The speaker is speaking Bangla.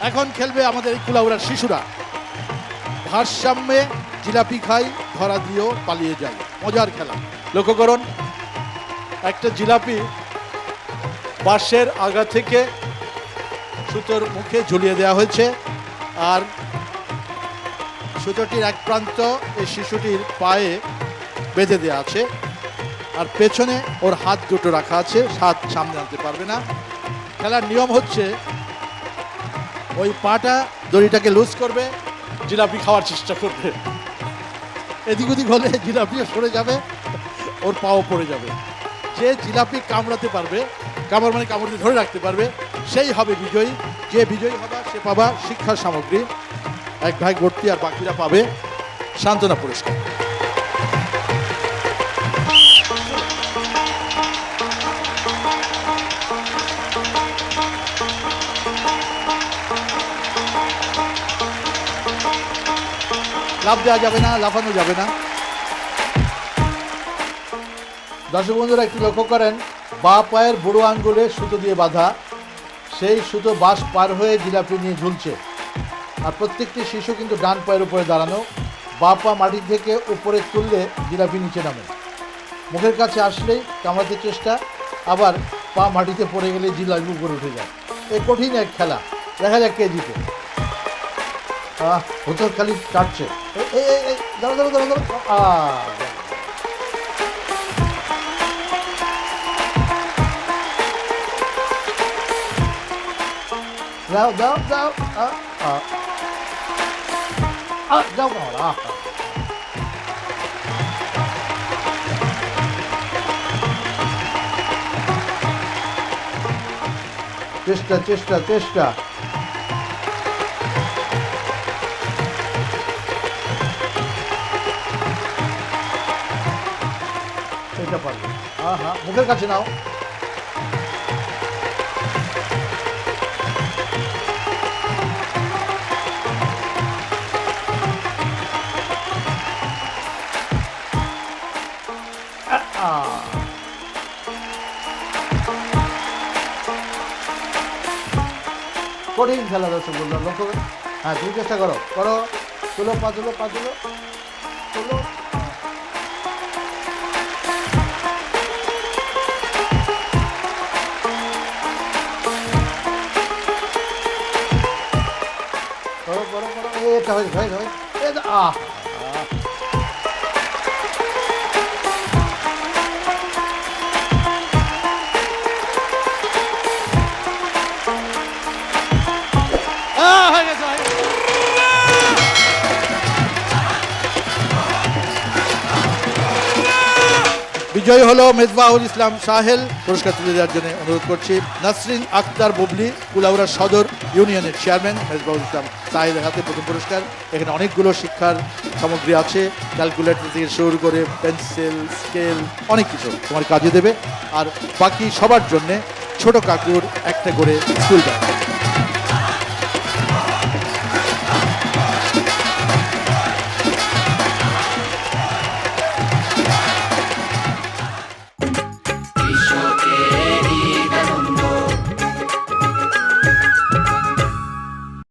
এখন খেলবে আমাদের এই কুলাউড়ার শিশুরা। ভারসাম্যে জিলাপি খাই, ধরা দিয়েও পালিয়ে যায়, মজার খেলা। লক্ষ্য করুন, একটা জিলাপি বাঁশের আগা থেকে সুতোর মুখে ঝুলিয়ে দেওয়া হয়েছে, আর সুতোটির এক প্রান্ত এই শিশুটির পায়ে বেঁধে দেওয়া আছে, আর পেছনে ওর হাত দুটো রাখা আছে, হাত সামনে আনতে পারবে না। খেলার নিয়ম হচ্ছে ওই পাটা দড়িটাকে লুজ করবে, জিলাপি খাওয়ার চেষ্টা করবে, এদিক ওদিক হলে জিলাপিও সরে যাবে, ওর পাও পড়ে যাবে। যে জিলাপি কামড়াতে পারবে, কামড় মানে কামড় দিয়ে ধরে রাখতে পারবে, সেই হবে বিজয়ী। যে বিজয়ী হবে সে পাবা শিক্ষা সামগ্রী, এক ভাই ভর্তি, আর বাকিরা পাবে সান্ত্বনা পুরস্কার। লাফ দেওয়া যাবে না, লাফানো যাবে না। দর্শক বন্ধুরা একটু লক্ষ্য করেন, বা পায়ের বুড়ো আঙ্গুলে সুতো দিয়ে বাঁধা, সেই সুতো বাঁশ পার হয়ে জিলাপি নিয়ে ঝুলছে, আর প্রত্যেকটি শিশু কিন্তু ডান পায়ের উপরে দাঁড়ানো। বা পা মাটি থেকে উপরে তুললে জিলাপি নিচে নামে, মুখের কাছে আসলেই কামড়াতে চেষ্টা, আবার পা মাটিতে পড়ে গেলে জিলাপি উপরে উঠে যায়। এই কঠিন এক খেলা, দেখা যাক কে জিতে। ভূতর খালি কাটছে, দাঁড়া দাঁড়া দাঁড়া দাও দাও দাও যাও কামড়া। চেষ্টা চেষ্টা চেষ্টা, এটা পারবে। মুখের কাছে নাও। কঠিন খেলা দর্শক বন্ধুরা, লক্ষ্য। হ্যাঁ, তুমি চেষ্টা করো করো, তুলো পা তুলো পা তুলো তুলো। করো করো করো, এটা হয়ে হয়ে হয়ে বিজয়ী হলো মেজবাহুল ইসলাম সাহেল। পুরস্কার তুলে দেওয়ার জন্য অনুরোধ করছি নাসরিন আক্তার বুবলি, কুলাউড়া সদর ইউনিয়নের চেয়ারম্যান। মেজবাহুল ইসলাম সাহেলের হাতে প্রথম পুরস্কার। এখানে অনেকগুলো শিক্ষার সামগ্রী আছে, ক্যালকুলেটর থেকে শুরু করে পেন্সিল, স্কেল, অনেক কিছু তোমার কাজে দেবে। আর বাকি সবার জন্যে ছোট কাকুর একটা করে স্কুল ব্যাগ।